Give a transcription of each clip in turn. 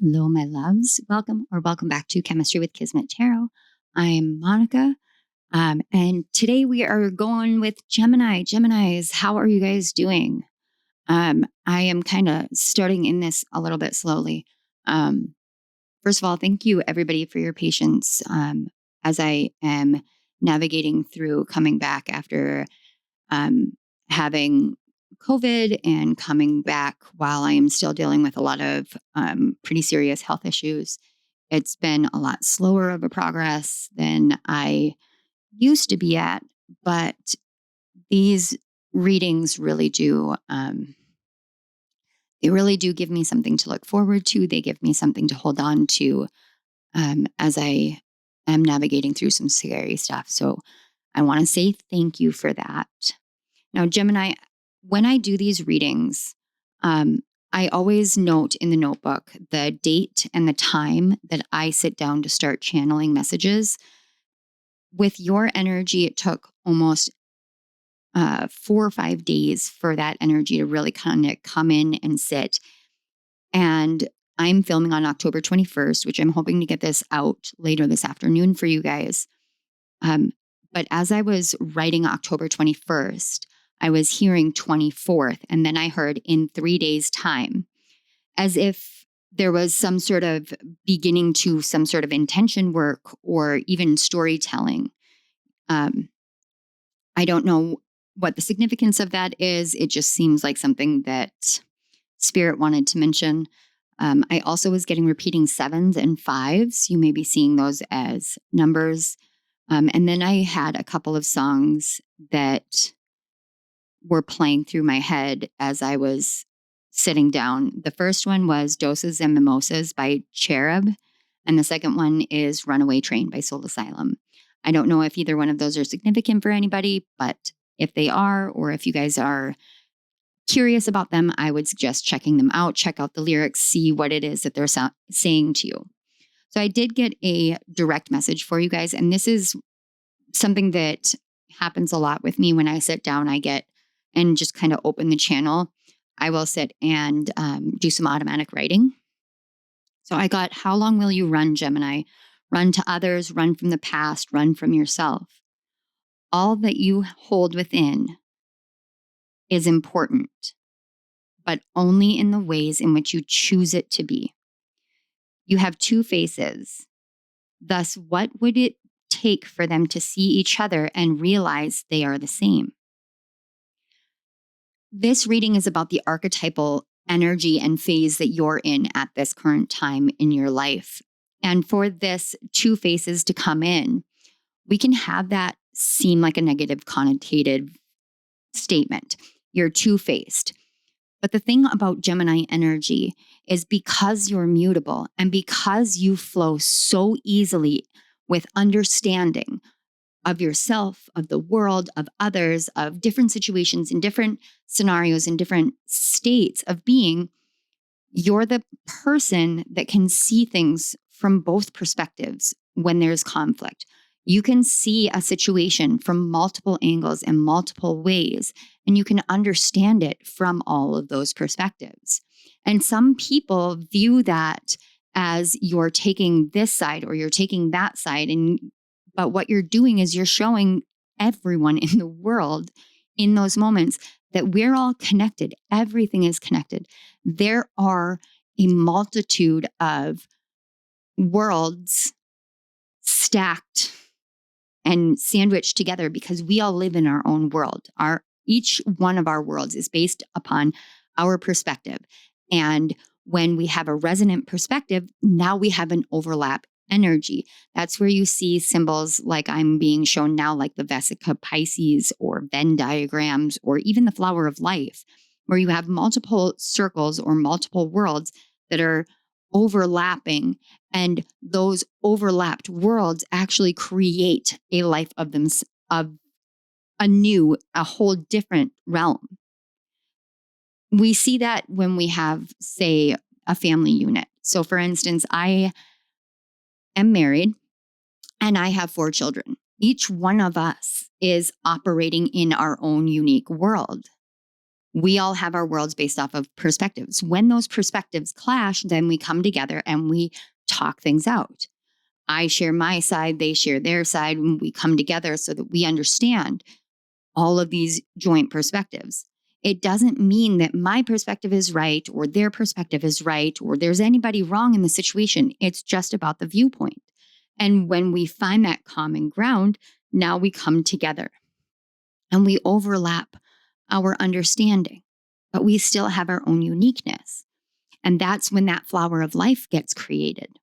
Hello, my loves. Welcome back to Chemistry with Kismet Tarot. I'm Monica, and today we are going with Gemini. Geminis, how are you guys doing? I am kind of starting in this a little bit slowly. First of all, thank you everybody for your patience as I am navigating through coming back after having COVID and coming back while I am still dealing with a lot of pretty serious health issues. It's been a lot slower of a progress than I used to be at, but these readings really do, they really do give me something to look forward to. They give me something to hold on to as I am navigating through some scary stuff. So I want to say thank you for that. Now, Gemini, when I do these readings, I always note in the notebook the date and the time that I sit down to start channeling messages. With your energy, it took almost 4 or 5 days for that energy to really kind of come in and sit. And I'm filming on October 21st, which I'm hoping to get this out later this afternoon for you guys. But as I was writing October 21st, I was hearing 24th, and then I heard in 3 days' time, as if there was some sort of beginning to some sort of intention work or even storytelling. I don't know what the significance of that is. It just seems like something that Spirit wanted to mention. I also was getting repeating 7s and 5s. You may be seeing those as numbers. And then I had a couple of songs that were playing through my head as I was sitting down. The first one was Doses and Mimosas by Cherub. And the second one is Runaway Train by Soul Asylum. I don't know if either one of those are significant for anybody, but if they are, or if you guys are curious about them, I would suggest checking them out. Check out the lyrics, see what it is that they're saying to you. So I did get a direct message for you guys. And this is something that happens a lot with me when I sit down, I get and just kind of open the channel. I will sit and do some automatic writing. So I got, how long will you run, Gemini? Run to others, run from the past, run from yourself. All that you hold within is important, but only in the ways in which you choose it to be. You have 2 faces. Thus, what would it take for them to see each other and realize they are the same? This reading is about the archetypal energy and phase that you're in at this current time in your life. And for this 2 faces to come in, we can have that seem like a negative connotated statement. You're two-faced. But the thing about Gemini energy is because you're mutable and because you flow so easily with understanding of yourself, of the world, of others, of different situations in different scenarios, in different states of being, you're the person that can see things from both perspectives when there's conflict. You can see a situation from multiple angles and multiple ways, and you can understand it from all of those perspectives. And some people view that as you're taking this side or you're taking that side. But what you're doing is you're showing everyone in the world in those moments that we're all connected. Everything is connected. There are a multitude of worlds stacked and sandwiched together because we all live in our own world. Each one of our worlds is based upon our perspective. And when we have a resonant perspective, now we have an overlap energy. That's where you see symbols like I'm being shown now, like the Vesica Pisces or Venn diagrams, or even the flower of life, where you have multiple circles or multiple worlds that are overlapping, and those overlapped worlds actually create a life of them, of a whole different realm. We see that when we have, say, a family unit. So for instance, I am married and I have 4 children. Each one of us is operating in our own unique world. We all have our worlds based off of perspectives. When those perspectives clash, then we come together and we talk things out. I share my side, they share their side, and we come together so that we understand all of these joint perspectives. It doesn't mean that my perspective is right or their perspective is right or there's anybody wrong in the situation. It's just about the viewpoint. And when we find that common ground, now we come together and we overlap our understanding, but we still have our own uniqueness. And that's when that flower of life gets created.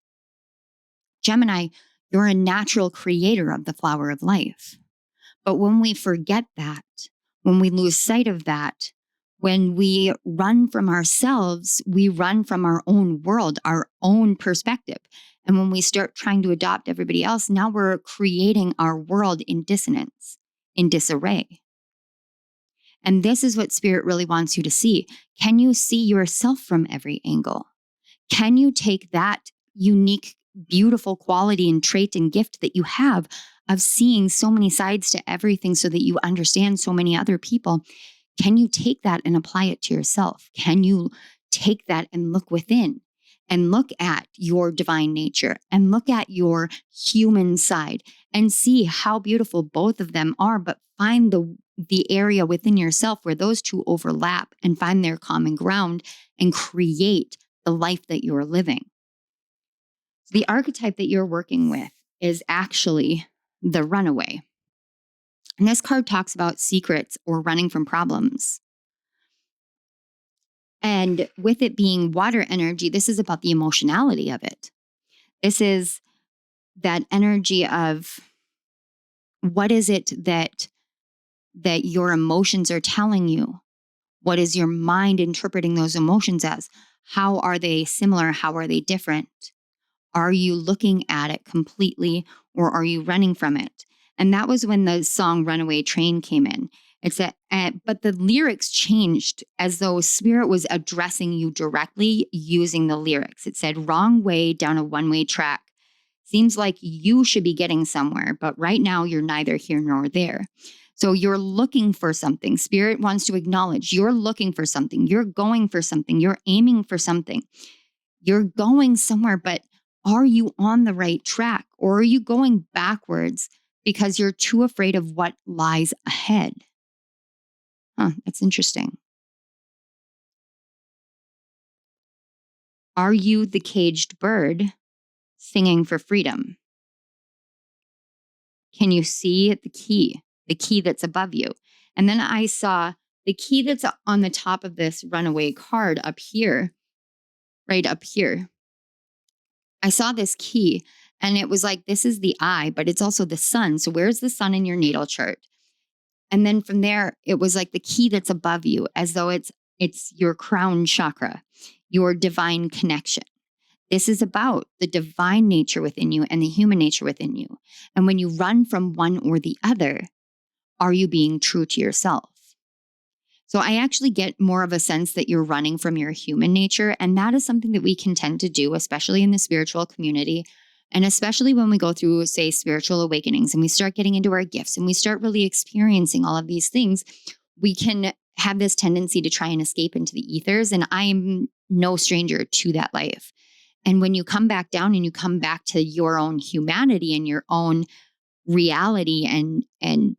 Gemini, you're a natural creator of the flower of life. But when we forget that, when we lose sight of that, when we run from ourselves, we run from our own world, our own perspective. And when we start trying to adopt everybody else, now we're creating our world in dissonance, in disarray. And this is what Spirit really wants you to see. Can you see yourself from every angle? Can you take that unique, beautiful quality and trait and gift that you have of seeing so many sides to everything so that you understand so many other people? Can you take that and apply it to yourself? Can you take that and look within and look at your divine nature and look at your human side and see how beautiful both of them are, but find the area within yourself where those two overlap and find their common ground and create the life that you're living. So the archetype that you're working with is actually the runaway. And this card talks about secrets or running from problems. And with it being water energy, this is about the emotionality of it. This is that energy of what is it that your emotions are telling you? What is your mind interpreting those emotions as? How are they similar? How are they different? Are you looking at it completely or are you running from it? And that was when the song Runaway Train came in. It's but the lyrics changed as though Spirit was addressing you directly using the lyrics. It said, wrong way down a one-way track. Seems like you should be getting somewhere, but right now you're neither here nor there. So you're looking for something. Spirit wants to acknowledge you're looking for something. You're going for something. You're aiming for something. You're going somewhere, but are you on the right track or are you going backwards because you're too afraid of what lies ahead? That's interesting. Are you the caged bird singing for freedom? Can you see the key that's above you? And then I saw the key that's on the top of this runaway card up here, right up here. I saw this key and it was like, this is the eye, but it's also the sun. So where's the sun in your natal chart? And then from there, it was like the key that's above you, as though it's your crown chakra, your divine connection. This is about the divine nature within you and the human nature within you. And when you run from one or the other, are you being true to yourself? So I actually get more of a sense that you're running from your human nature. And that is something that we can tend to do, especially in the spiritual community. And especially when we go through, say, spiritual awakenings and we start getting into our gifts and we start really experiencing all of these things, we can have this tendency to try and escape into the ethers. And I am no stranger to that life. And when you come back down and you come back to your own humanity and your own reality and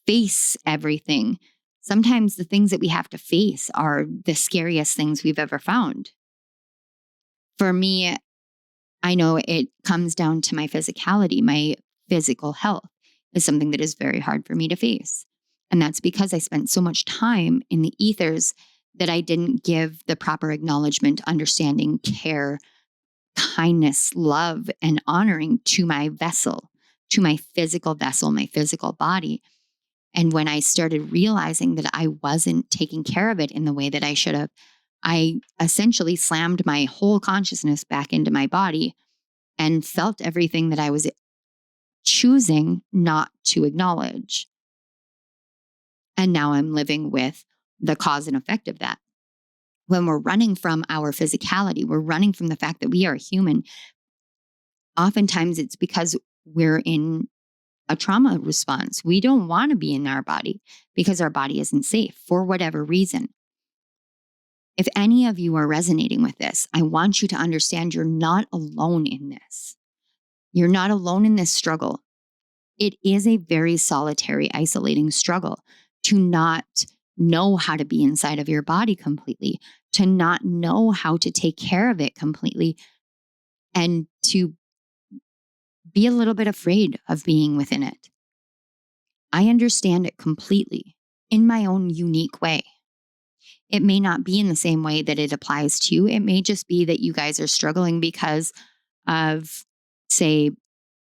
face everything, sometimes the things that we have to face are the scariest things we've ever found. For me, I know it comes down to my physicality. My physical health is something that is very hard for me to face. And that's because I spent so much time in the ethers that I didn't give the proper acknowledgement, understanding, care, kindness, love, and honoring to my vessel, to my physical vessel, my physical body. And when I started realizing that I wasn't taking care of it in the way that I should have, I essentially slammed my whole consciousness back into my body and felt everything that I was choosing not to acknowledge. And now I'm living with the cause and effect of that. When we're running from our physicality, we're running from the fact that we are human. Oftentimes it's because we're in a trauma response. We don't want to be in our body because our body isn't safe for whatever reason. If any of you are resonating with this, I want you to understand you're not alone in this. You're not alone in this struggle. It is a very solitary, isolating struggle to not know how to be inside of your body completely, to not know how to take care of it completely, and to be a little bit afraid of being within it. I understand it completely in my own unique way. It may not be in the same way that it applies to you. It may just be that you guys are struggling because of, say,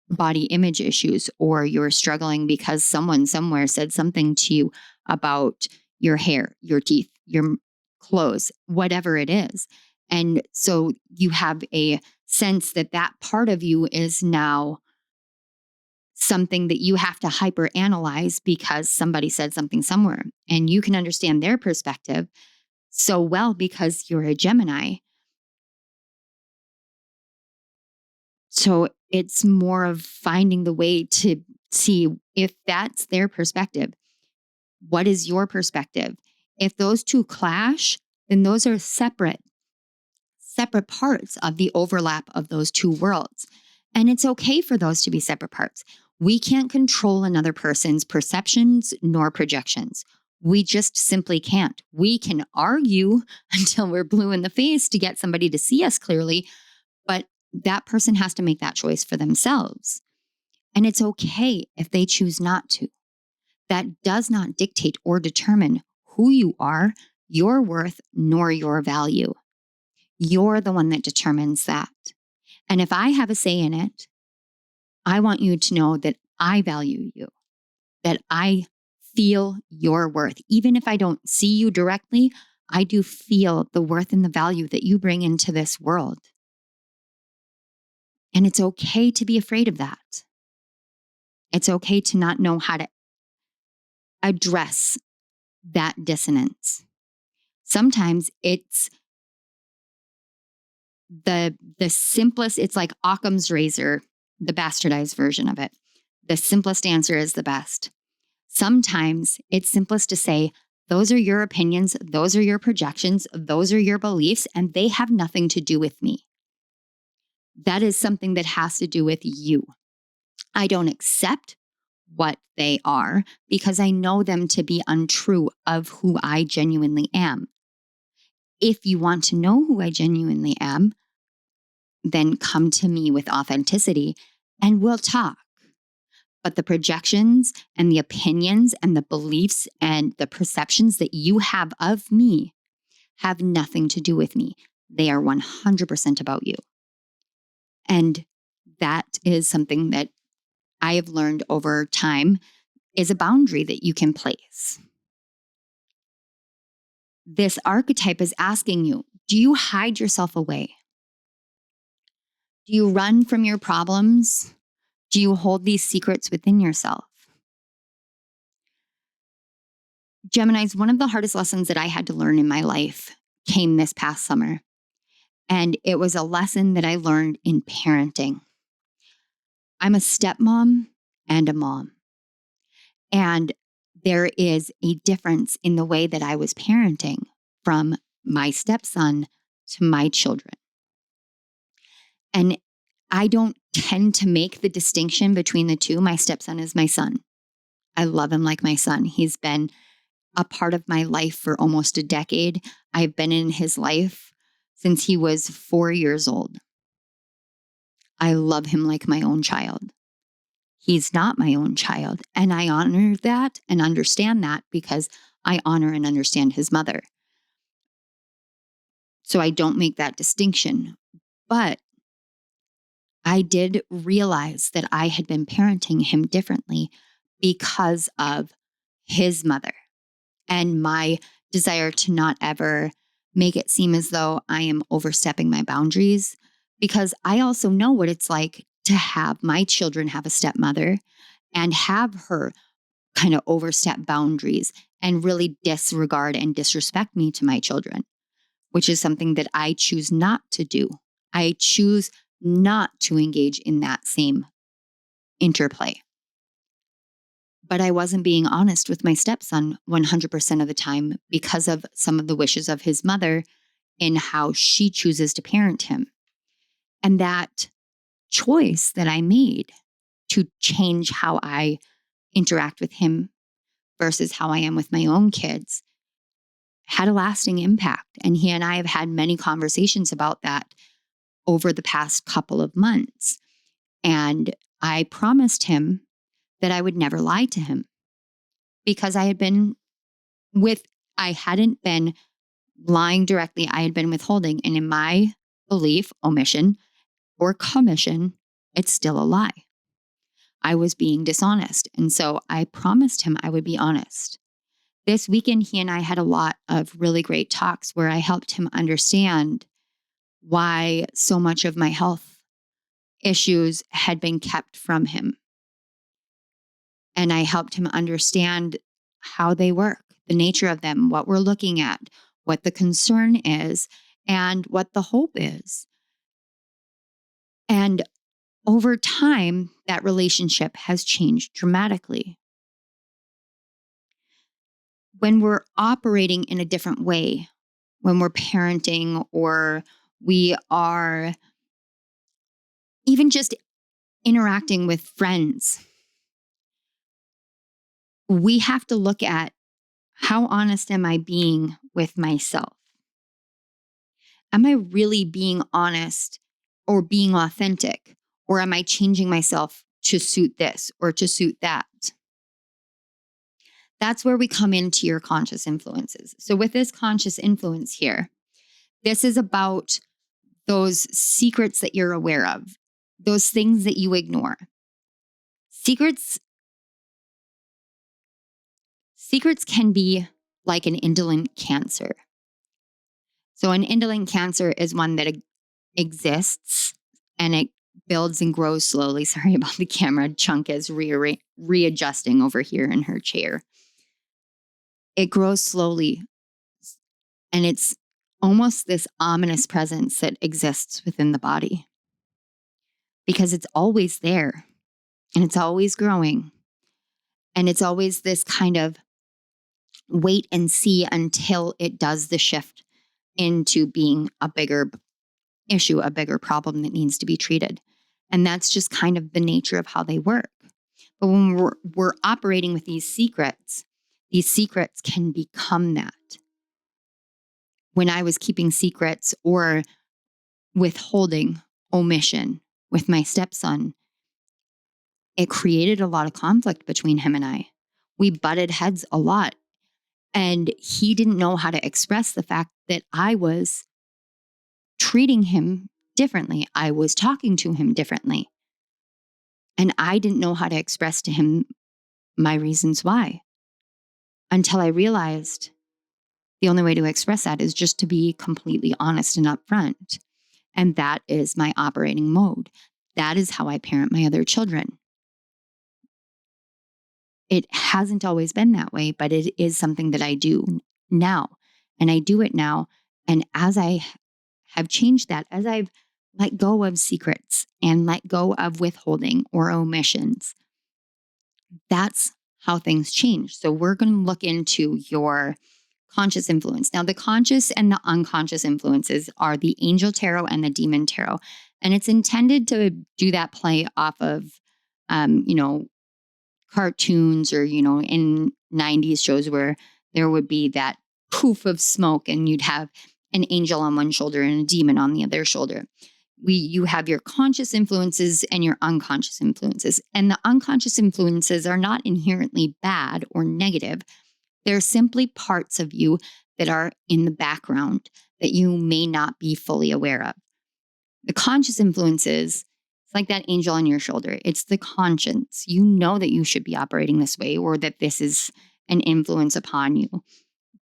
body image issues, or you're struggling because someone somewhere said something to you about your hair, your teeth, your clothes, whatever it is. And so you have a sense that that part of you is now something that you have to hyper analyze because somebody said something somewhere. And you can understand their perspective so well because you're a Gemini. So it's more of finding the way to see if that's their perspective. What is your perspective? If those two clash, then those are separate parts of the overlap of those two worlds. And it's okay for those to be separate parts. We can't control another person's perceptions nor projections. We just simply can't. We can argue until we're blue in the face to get somebody to see us clearly, but that person has to make that choice for themselves. And it's okay if they choose not to. That does not dictate or determine who you are, your worth, nor your value. You're the one that determines that. And if I have a say in it, I want you to know that I value you, that I feel your worth. Even if I don't see you directly, I do feel the worth and the value that you bring into this world. And it's okay to be afraid of that. It's okay to not know how to address that dissonance. Sometimes it's the simplest, it's like Occam's razor, the bastardized version of it. The simplest answer is the best. Sometimes it's simplest to say, those are your opinions, those are your projections, those are your beliefs, and they have nothing to do with me. That is something that has to do with you. I don't accept what they are because I know them to be untrue of who I genuinely am. If you want to know who I genuinely am, then come to me with authenticity and we'll talk. But the projections and the opinions and the beliefs and the perceptions that you have of me have nothing to do with me. They are 100% about you. And that is something that I have learned over time is a boundary that you can place. This archetype is asking you, do you hide yourself away? Do you run from your problems? Do you hold these secrets within yourself? Geminis, one of the hardest lessons that I had to learn in my life came this past summer. And it was a lesson that I learned in parenting. I'm a stepmom and a mom. And there is a difference in the way that I was parenting from my stepson to my children. And I don't tend to make the distinction between the two. My stepson is my son. I love him like my son. He's been a part of my life for almost a decade. I've been in his life since he was 4 years old. I love him like my own child. He's not my own child. And I honor that and understand that because I honor and understand his mother. So I don't make that distinction. But I did realize that I had been parenting him differently because of his mother and my desire to not ever make it seem as though I am overstepping my boundaries, because I also know what it's like to have my children have a stepmother and have her kind of overstep boundaries and really disregard and disrespect me to my children, which is something that I choose not to do. I choose not to engage in that same interplay. But I wasn't being honest with my stepson 100% of the time because of some of the wishes of his mother in how she chooses to parent him. And that choice that I made to change how I interact with him versus how I am with my own kids had a lasting impact. And he and I have had many conversations about that over the past couple of months. And I promised him that I would never lie to him because I hadn't been lying directly. I had been withholding. And in my belief, omission or commission, it's still a lie. I was being dishonest. And so I promised him I would be honest. This weekend, he and I had a lot of really great talks where I helped him understand why so much of my health issues had been kept from him. And I helped him understand how they work, the nature of them, what we're looking at, what the concern is, and what the hope is. And over time, that relationship has changed dramatically. When we're operating in a different way, when we're parenting or we are even just interacting with friends, we have to look at how honest am I being with myself? Am I really being honest or being authentic? Or am I changing myself to suit this or to suit that? That's where we come into your conscious influences. So with this conscious influence here, this is about those secrets that you're aware of, those things that you ignore. Secrets can be like an indolent cancer. So an indolent cancer is one that exists and it builds and grows slowly. Sorry about the camera. Chunk is readjusting over here in her chair. It grows slowly, and it's almost this ominous presence that exists within the body because it's always there and it's always growing. And it's always this kind of wait and see until it does the shift into being a bigger issue, a bigger problem that needs to be treated. And that's just kind of the nature of how they work. But when we're operating with these secrets can become that. When I was keeping secrets or withholding, omission with my stepson, it created a lot of conflict between him and I. We butted heads a lot. And he didn't know how to express the fact that I was treating him differently. I was talking to him differently. And I didn't know how to express to him my reasons why until I realized the only way to express that is just to be completely honest and upfront. And that is my operating mode. That is how I parent my other children. It hasn't always been that way, but it is something that I do now. And I do it now. And as I have changed that, as I've let go of secrets and let go of withholding or omissions, that's how things change. So we're going to look into your conscious influence. Now, the conscious and the unconscious influences are the angel tarot and the demon tarot. And it's intended to do that play off of, cartoons or, in 90s shows where there would be that poof of smoke and you'd have an angel on one shoulder and a demon on the other shoulder. You have your conscious influences and your unconscious influences. And the unconscious influences are not inherently bad or negative. They're simply parts of you that are in the background that you may not be fully aware of. The conscious influences, it's like that angel on your shoulder. It's the conscience. You know that you should be operating this way or that this is an influence upon you.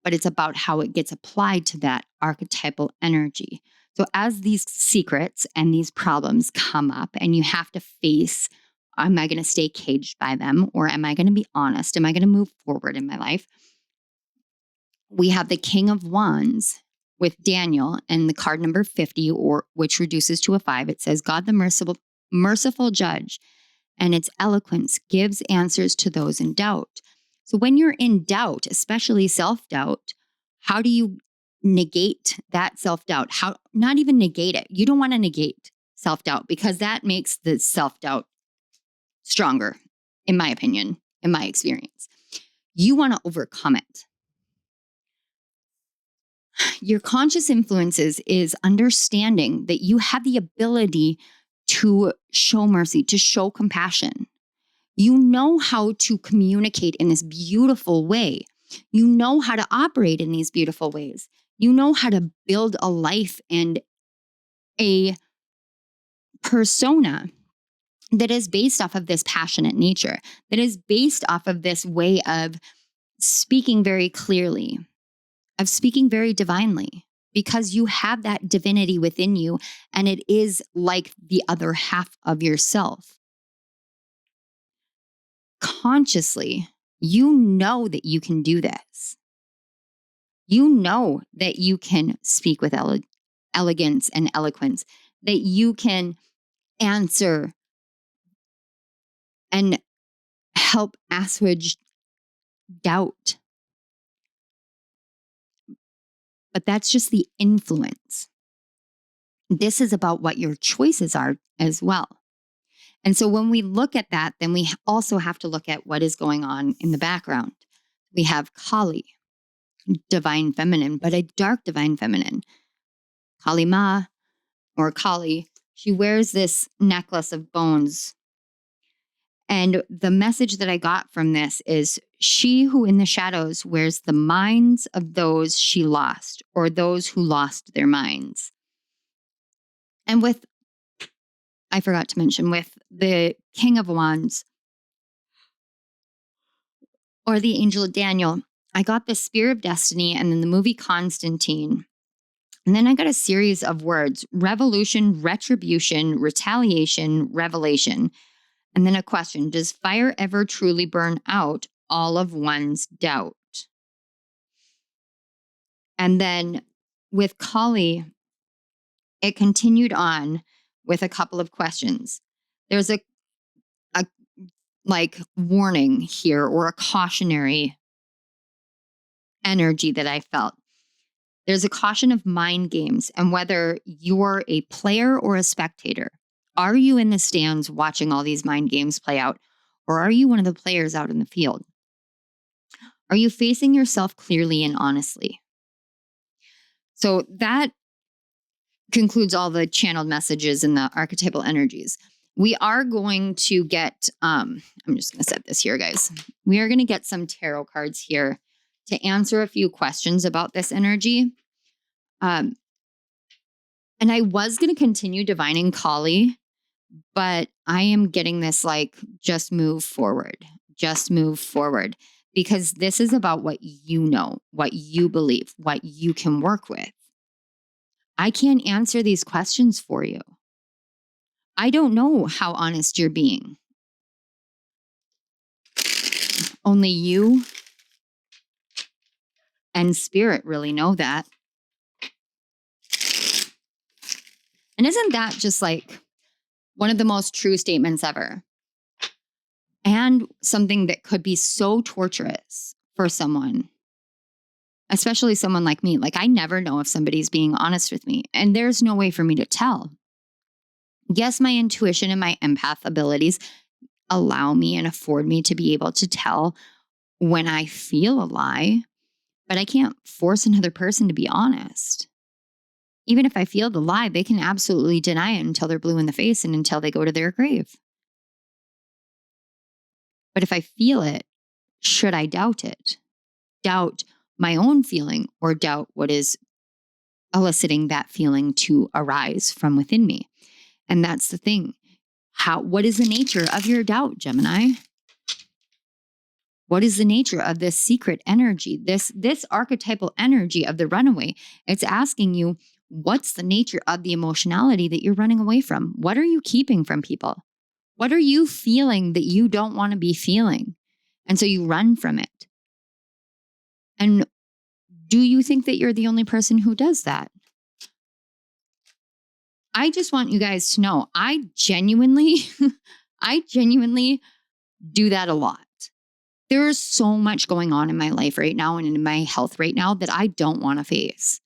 But it's about how it gets applied to that archetypal energy. So as these secrets and these problems come up and you have to face, am I going to stay caged by them or am I going to be honest? Am I going to move forward in my life? We have the King of Wands with Daniel and the card number 50, which reduces to a 5. It says, God the merciful judge and its eloquence gives answers to those in doubt. So when you're in doubt, especially self-doubt, how do you negate that self-doubt? How, not even negate it. You don't want to negate self-doubt because that makes the self-doubt stronger, in my opinion, in my experience. You want to overcome it. Your conscious influences is understanding that you have the ability to show mercy, to show compassion. You know how to communicate in this beautiful way. You know how to operate in these beautiful ways. You know how to build a life and a persona that is based off of this passionate nature, that is based off of this way of speaking very clearly, of speaking very divinely, because you have that divinity within you and it is like the other half of yourself. Consciously, you know that you can do this. You know that you can speak with elegance and eloquence, that you can answer and help assuage doubt. But that's just the influence. This is about what your choices are as well. And so when we look at that, then we also have to look at what is going on in the background. We have Kali, divine feminine, but a dark divine feminine. Kali Ma or Kali, she wears this necklace of bones. And the message that I got from this is she who in the shadows wears the minds of those she lost or those who lost their minds. And with, I forgot to mention, with the King of Wands or the Angel of Daniel, I got the Spear of Destiny and then the movie Constantine. And then I got a series of words: revolution, retribution, retaliation, revelation. And then a question: does fire ever truly burn out all of one's doubt? And then with Kali, it continued on with a couple of questions. There's a like warning here or a cautionary energy that I felt. There's a caution of mind games and whether you're a player or a spectator. Are you in the stands watching all these mind games play out, or are you one of the players out in the field? Are you facing yourself clearly and honestly? So that concludes all the channeled messages and the archetypal energies. We are going to get, I'm just going to set this here, guys. We are going to get some tarot cards here to answer a few questions about this energy. And I was going to continue divining Kali, but I am getting this like, just move forward, because this is about what you know, what you believe, what you can work with. I can't answer these questions for you. I don't know how honest you're being. Only you and spirit really know that. And isn't that just like one of the most true statements ever? And something that could be so torturous for someone, especially someone like me. Like, I never know if somebody's being honest with me, and there's no way for me to tell. Yes, my intuition and my empath abilities allow me and afford me to be able to tell when I feel a lie, but I can't force another person to be honest. Even if I feel the lie, they can absolutely deny it until they're blue in the face and until they go to their grave. But if I feel it, should I doubt it? Doubt my own feeling or doubt what is eliciting that feeling to arise from within me? And that's the thing. What is the nature of your doubt, Gemini? What is the nature of this secret energy, this archetypal energy of the runaway? It's asking you, what's the nature of the emotionality that you're running away from? What are you keeping from people? What are you feeling that you don't want to be feeling? And so you run from it. And do you think that you're the only person who does that? I just want you guys to know, I genuinely, I genuinely do that a lot. There is so much going on in my life right now and in my health right now that I don't want to face.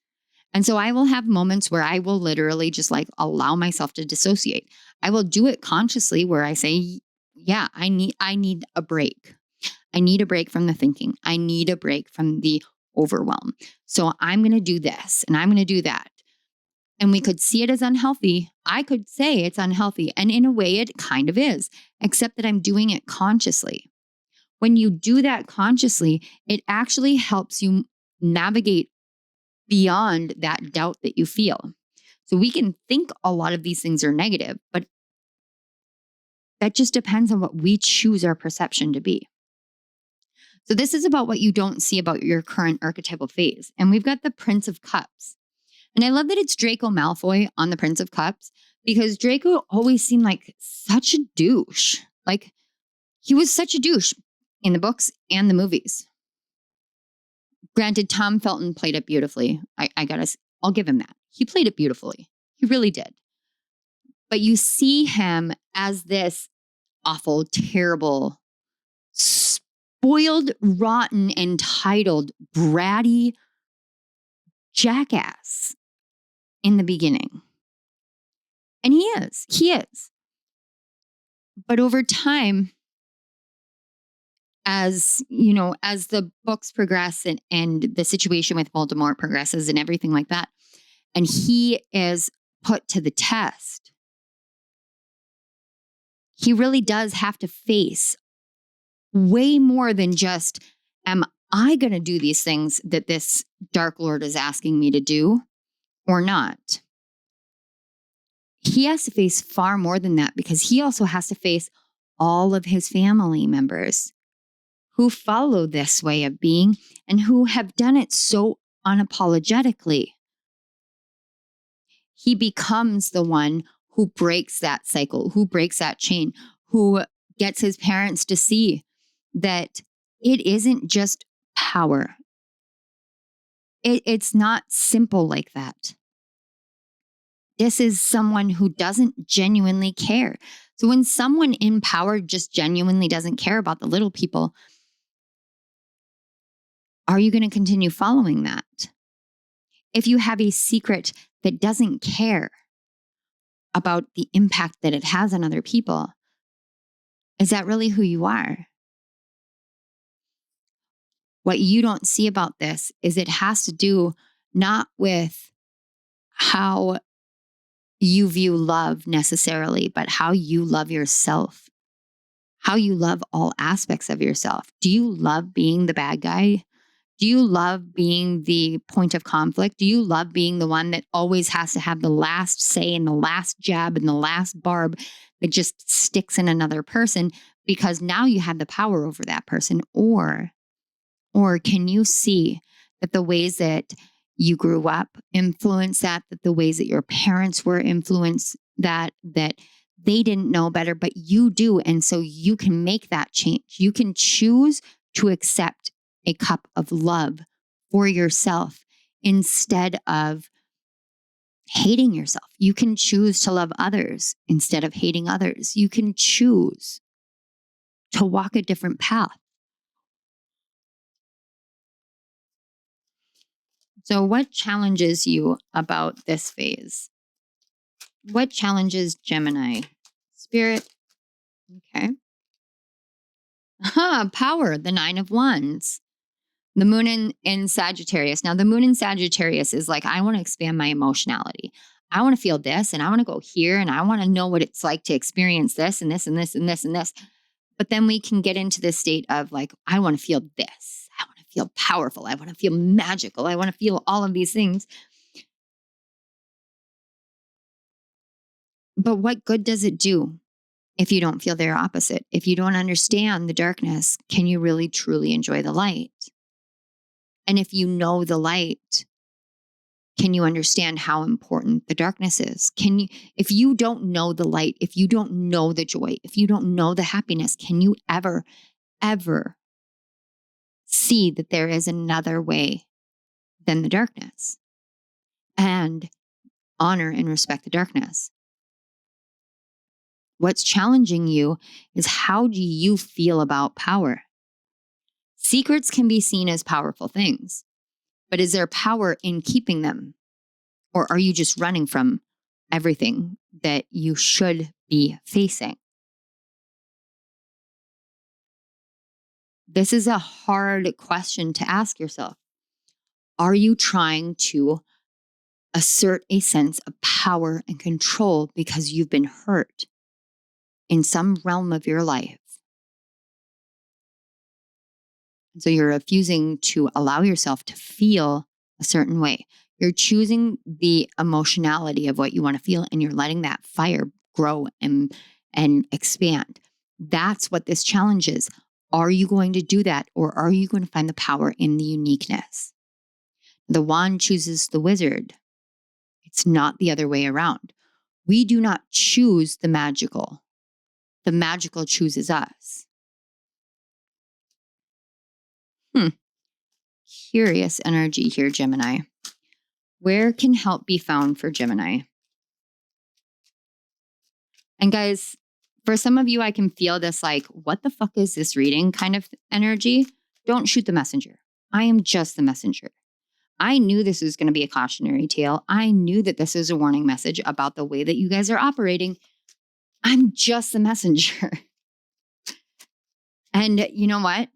And so I will have moments where I will literally just like allow myself to dissociate. I will do it consciously where I say, yeah, I need a break. I need a break from the thinking. I need a break from the overwhelm. So I'm going to do this and I'm going to do that. And we could see it as unhealthy. I could say it's unhealthy. And in a way, it kind of is, except that I'm doing it consciously. When you do that consciously, it actually helps you navigate beyond that doubt that you feel. So we can think a lot of these things are negative, but that just depends on what we choose our perception to be. So this is about what you don't see about your current archetypal phase. And we've got the Prince of Cups. And I love that it's Draco Malfoy on the Prince of Cups because Draco always seemed like such a douche. Like he was such a douche in the books and the movies. Granted, Tom Felton played it beautifully. I'll give him that. He played it beautifully. He really did. But you see him as this awful, terrible, spoiled, rotten, entitled, bratty jackass in the beginning. And he is. But over time, as the books progress and the situation with Voldemort progresses and everything like that, and he is put to the test, he really does have to face way more than just, am I going to do these things that this Dark Lord is asking me to do or not? He has to face far more than that because he also has to face all of his family members who follow this way of being and who have done it so unapologetically. He becomes the one who breaks that cycle, who breaks that chain, who gets his parents to see that it isn't just power. It's not simple like that. This is someone who doesn't genuinely care. So when someone in power just genuinely doesn't care about the little people, are you going to continue following that? If you have a secret that doesn't care about the impact that it has on other people, is that really who you are? What you don't see about this is it has to do not with how you view love necessarily, but how you love yourself, how you love all aspects of yourself. Do you love being the bad guy? Do you love being the point of conflict? Do you love being the one that always has to have the last say and the last jab and the last barb that just sticks in another person because now you have the power over that person? Or can you see that the ways that you grew up influence that the ways that your parents were influenced, that they didn't know better, but you do. And so you can make that change. You can choose to accept a cup of love for yourself instead of hating yourself. You can choose to love others instead of hating others. You can choose to walk a different path. So what challenges you about this phase? What challenges Gemini? Spirit. Okay. Power, the 9 of Wands. The moon in Sagittarius. Now, the moon in Sagittarius is like, I want to expand my emotionality. I want to feel this and I want to go here and I want to know what it's like to experience this and this and this and this and this. But then we can get into this state of like, I want to feel this. I want to feel powerful. I want to feel magical. I want to feel all of these things. But what good does it do if you don't feel their opposite? If you don't understand the darkness, can you really truly enjoy the light? And if you know the light, can you understand how important the darkness is? If you don't know the light, if you don't know the joy, if you don't know the happiness, can you ever see that there is another way than the darkness and honor and respect the darkness? What's challenging you is how do you feel about power? Secrets can be seen as powerful things, but is there power in keeping them? Or are you just running from everything that you should be facing? This is a hard question to ask yourself. Are you trying to assert a sense of power and control because you've been hurt in some realm of your life? So you're refusing to allow yourself to feel a certain way. You're choosing the emotionality of what you want to feel, and you're letting that fire grow and expand. That's what this challenge is. Are you going to do that, or are you going to find the power in the uniqueness? The wand chooses the wizard. It's not the other way around. We do not choose the magical. The magical chooses us. Curious energy here, Gemini. Where can help be found for Gemini? And guys, for some of you, I can feel this like, what the fuck is this reading kind of energy? Don't shoot the messenger. I am just the messenger. I knew this was going to be a cautionary tale. I knew that this was a warning message about the way that you guys are operating. I'm just the messenger. And you know what?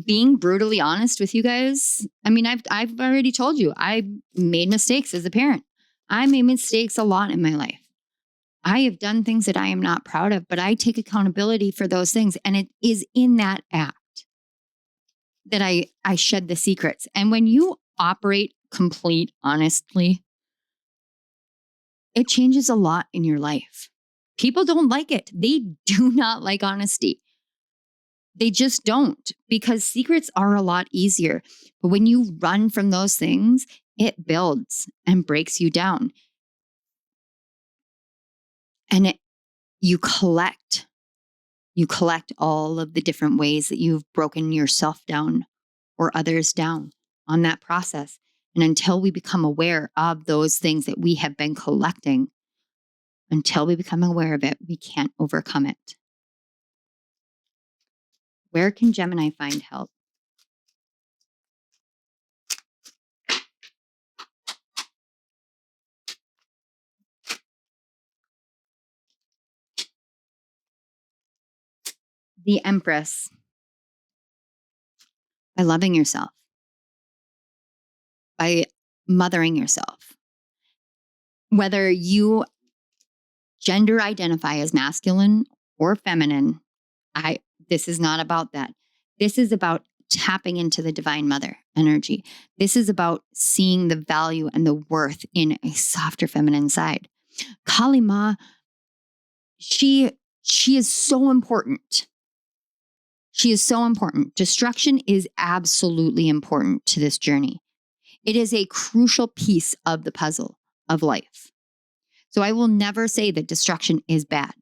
Being brutally honest with you guys, I mean, I've already told you, I made mistakes as a parent. I made mistakes a lot in my life. I have done things that I am not proud of, but I take accountability for those things. And it is in that act that I shed the secrets. And when you operate complete honestly, it changes a lot in your life. People don't like it. They do not like honesty. They just don't, because secrets are a lot easier. But when you run from those things, it builds and breaks you down. And you collect all of the different ways that you've broken yourself down or others down on that process. And until we become aware of those things that we have been collecting, until we become aware of it, we can't overcome it. Where can Gemini find help? The Empress. By loving yourself. By mothering yourself. Whether you gender identify as masculine or feminine, this is not about that. This is about tapping into the divine mother energy. This is about seeing the value and the worth in a softer feminine side. Kali Ma, she is so important. She is so important. Destruction is absolutely important to this journey. It is a crucial piece of the puzzle of life. So I will never say that destruction is bad.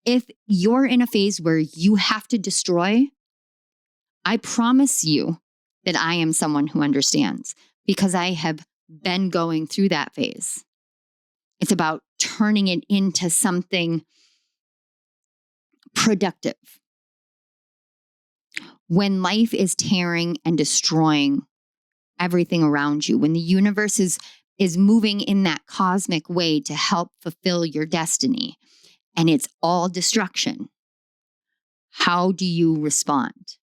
If you're in a phase where you have to destroy, I promise you that I am someone who understands, because I have been going through that phase. It's about turning it into something productive. When life is tearing and destroying everything around you, when the universe is moving in that cosmic way to help fulfill your destiny, and it's all destruction, how do you respond?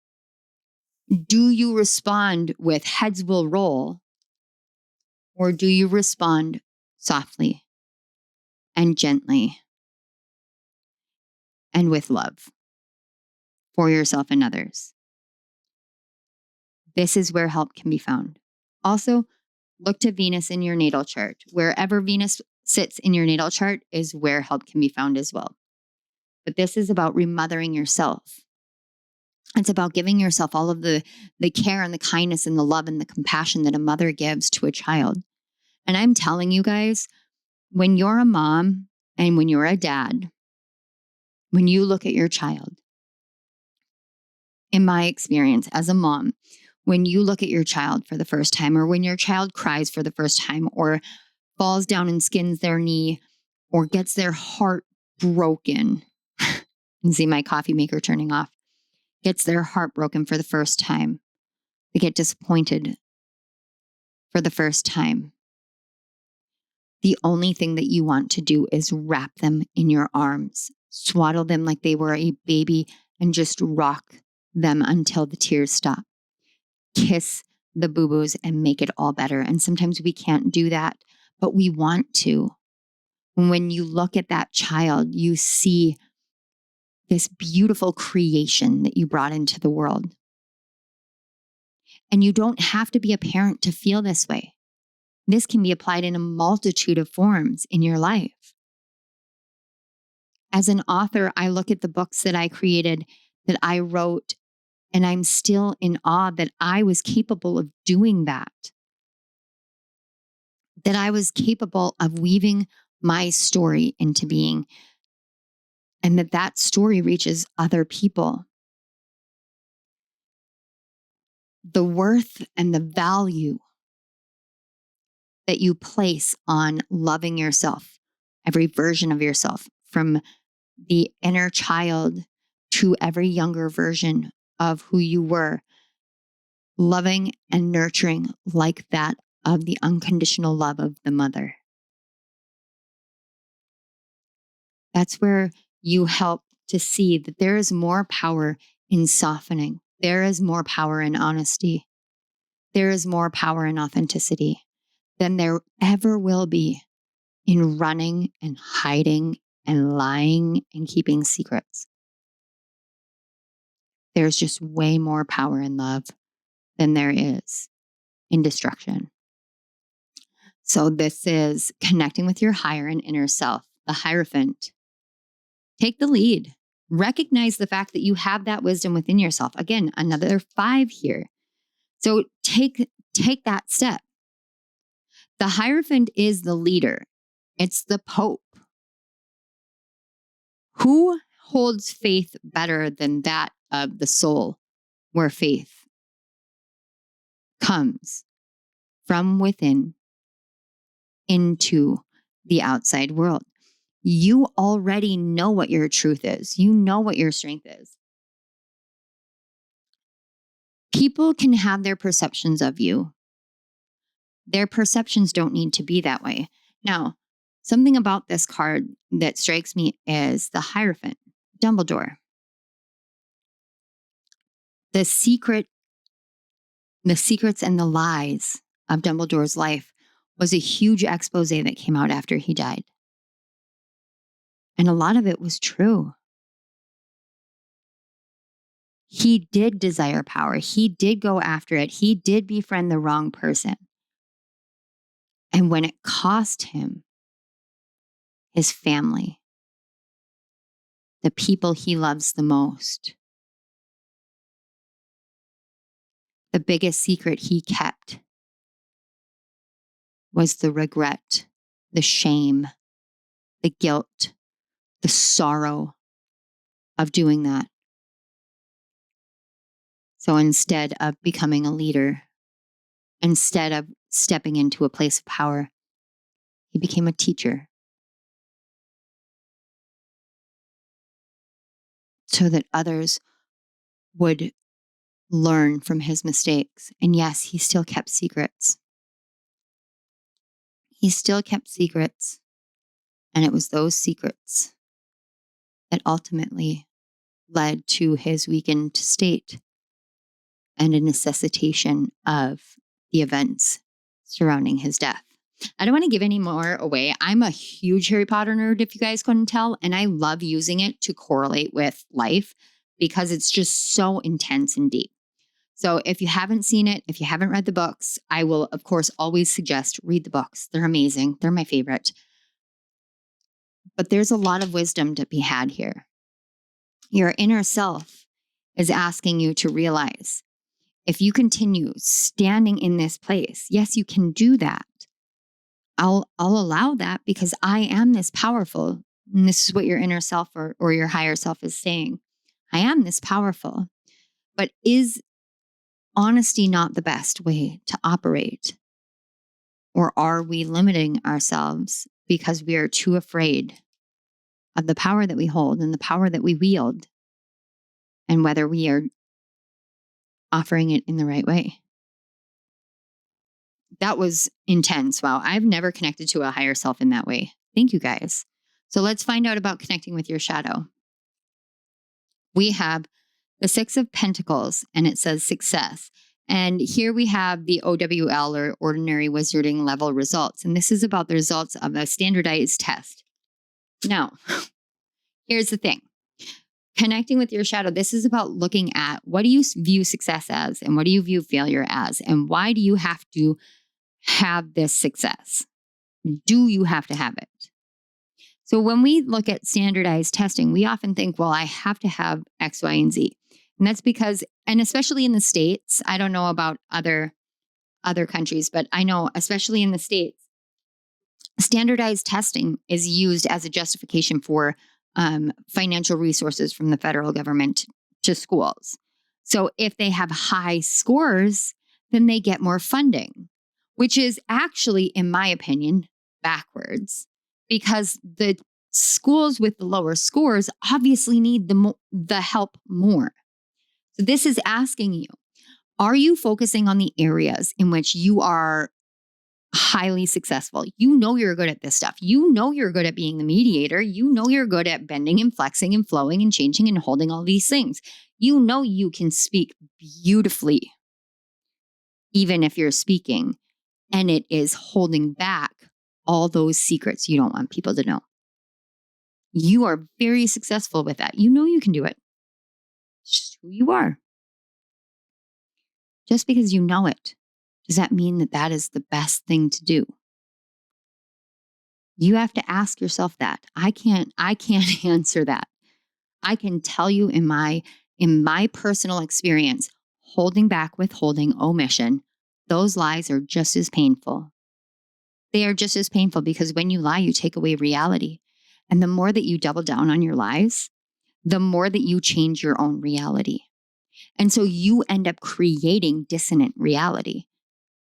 Do you respond with heads will roll, or do you respond softly and gently and with love for yourself and others? This is where help can be found. Also, look to Venus in your natal chart. Wherever Venus sits in your natal chart is where help can be found as well. But this is about remothering yourself. It's about giving yourself all of the care and the kindness and the love and the compassion that a mother gives to a child. And I'm telling you guys, when you're a mom and when you're a dad, when you look at your child, in my experience as a mom, when you look at your child for the first time, or when your child cries for the first time, or falls down and skins their knee, or gets their heart broken. And see my coffee maker turning off. Gets their heart broken for the first time. They get disappointed for the first time. The only thing that you want to do is wrap them in your arms, swaddle them like they were a baby, and just rock them until the tears stop. Kiss the boo-boos and make it all better. And sometimes we can't do that, but we want to. When you look at that child, you see this beautiful creation that you brought into the world. And you don't have to be a parent to feel this way. This can be applied in a multitude of forms in your life. As an author, I look at the books that I created, that I wrote, and I'm still in awe that I was capable of doing that. That I was capable of weaving my story into being, and that story reaches other people. The worth and the value that you place on loving yourself, every version of yourself, from the inner child to every younger version of who you were, loving and nurturing like that of the unconditional love of the mother. That's where you help to see that there is more power in softening. There is more power in honesty. There is more power in authenticity than there ever will be in running and hiding and lying and keeping secrets. There's just way more power in love than there is in destruction. So this is connecting with your higher and inner self, the Hierophant. Take the lead. Recognize the fact that you have that wisdom within yourself. Again, another 5 here. So take that step. The Hierophant is the leader. It's the Pope. Who holds faith better than that of the soul, where faith comes from within into the outside world? You already know what your truth is. You know what your strength is. People can have their perceptions of you. Their perceptions don't need to be that way. Now, something about this card that strikes me is the Hierophant, Dumbledore. The secrets and the lies of Dumbledore's life was a huge expose that came out after he died. And a lot of it was true. He did desire power. He did go after it. He did befriend the wrong person. And when it cost him his family, the people he loves the most, the biggest secret he kept was the regret, the shame, the guilt, the sorrow of doing that. So instead of becoming a leader, instead of stepping into a place of power, he became a teacher. So that others would learn from his mistakes. And yes, he still kept secrets. He still kept secrets. And it was those secrets that ultimately led to his weakened state and a necessitation of the events surrounding his death. I don't want to give any more away. I'm a huge Harry Potter nerd, if you guys couldn't tell, and I love using it to correlate with life because it's just so intense and deep. So if you haven't seen it, if you haven't read the books, I will, of course, always suggest read the books. They're amazing. They're my favorite. But there's a lot of wisdom to be had here. Your inner self is asking you to realize, if you continue standing in this place, yes, you can do that. I'll allow that because I am this powerful. And this is what your inner self or your higher self is saying. I am this powerful. But is honesty not the best way to operate? Or are we limiting ourselves because we are too afraid of the power that we hold and the power that we wield and whether we are offering it in the right way. That was intense. Wow. I've never connected to a higher self in that way. Thank you guys. So let's find out about connecting with your shadow. We have the Six of Pentacles, and it says success. And here we have the OWL, or ordinary wizarding level results. And this is about the results of a standardized test. Now, here's the thing. Connecting with your shadow, this is about looking at what do you view success as and what do you view failure as? And why do you have to have this success? Do you have to have it? So when we look at standardized testing, we often think, well, I have to have X, Y, and Z. And that's because, and especially in the States, I don't know about other countries, but I know, especially in the States, standardized testing is used as a justification for financial resources from the federal government to schools. So if they have high scores, then they get more funding, which is actually, in my opinion, backwards, because the schools with the lower scores obviously need the help more. So this is asking you, are you focusing on the areas in which you are highly successful? You know you're good at this stuff. You know you're good at being the mediator. You know you're good at bending and flexing and flowing and changing and holding all these things. You know you can speak beautifully, even if you're speaking, and it is holding back all those secrets you don't want people to know. You are very successful with that. You know you can do it. It's just who you are. Just because you know it, does that mean that that is the best thing to do? You have to ask yourself that. I can't answer that. I can tell you in my personal experience, holding back, withholding, omission, those lies are just as painful. They are just as painful because when you lie, you take away reality. And the more that you double down on your lies, the more that you change your own reality. And so you end up creating dissonant reality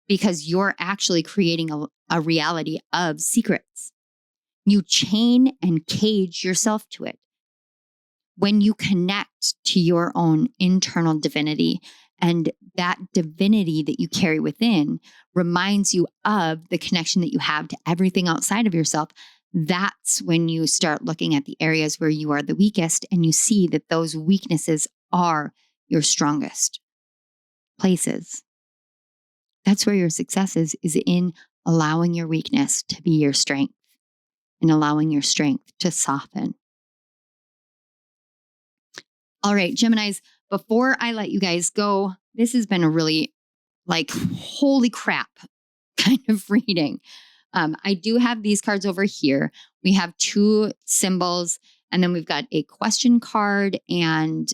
because you're actually creating a reality of secrets. You chain and cage yourself to it. When you connect to your own internal divinity, and that divinity that you carry within reminds you of the connection that you have to everything outside of yourself, that's when you start looking at the areas where you are the weakest and you see that those weaknesses are your strongest places. That's where your success is in allowing your weakness to be your strength and allowing your strength to soften. All right, Geminis, before I let you guys go, this has been a really holy crap kind of reading. I do have these cards over here. We have two symbols, and then we've got a question card and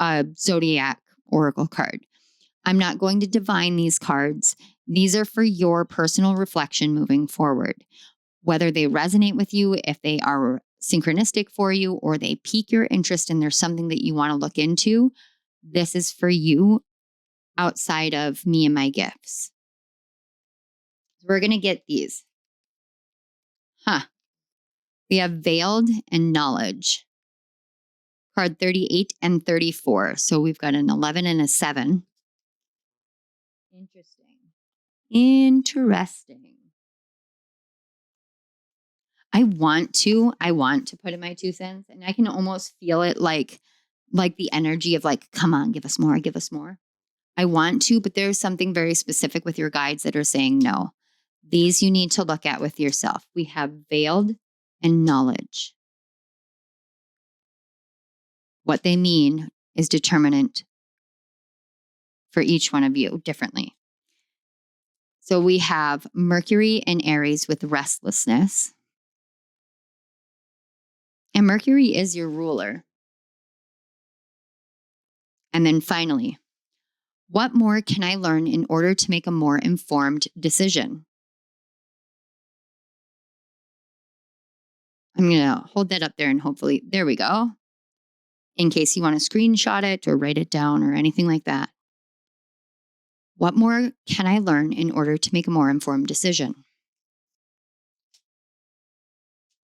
a zodiac oracle card. I'm not going to divine these cards. These are for your personal reflection moving forward. Whether they resonate with you, if they are synchronistic for you, or they pique your interest and there's something that you want to look into, this is for you outside of me and my gifts. We're going to get these. We have Veiled and Knowledge. Card 38 and 34. So we've got an 11 and a 7. Interesting. I want to put in my 2 cents, and I can almost feel it like the energy of come on, give us more, give us more. I want to, but there's something very specific with your guides that are saying no. These you need to look at with yourself. We have Veiled and Knowledge. What they mean is determinant for each one of you differently. So we have Mercury and Aries with restlessness. And Mercury is your ruler. And then finally, what more can I learn in order to make a more informed decision? I'm going to hold that up there and hopefully, there we go. In case you want to screenshot it or write it down or anything like that. What more can I learn in order to make a more informed decision?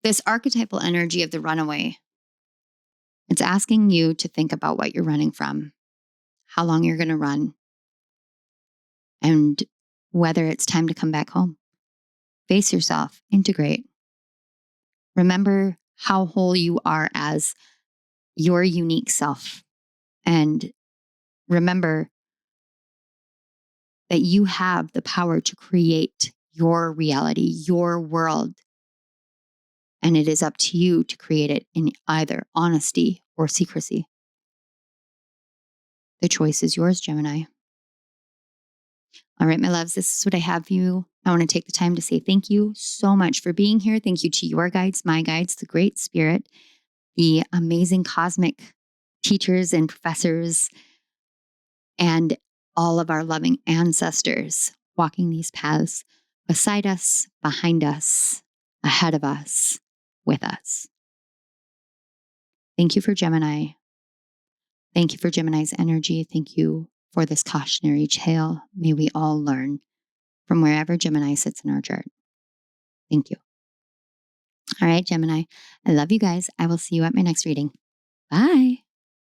This archetypal energy of the runaway, it's asking you to think about what you're running from, how long you're going to run, and whether it's time to come back home. Face yourself, integrate. Remember how whole you are as your unique self. And remember that you have the power to create your reality, your world. And it is up to you to create it in either honesty or secrecy. The choice is yours, Gemini. All right, my loves, this is what I have for you. I want to take the time to say thank you so much for being here. Thank you to your guides, my guides, the Great Spirit, the amazing cosmic teachers and professors, and all of our loving ancestors walking these paths beside us, behind us, ahead of us, with us. Thank you for Gemini. Thank you for Gemini's energy. Thank you for this cautionary tale. May we all learn from wherever Gemini sits in our chart. Thank you. All right, Gemini. I love you guys. I will see you at my next reading. Bye.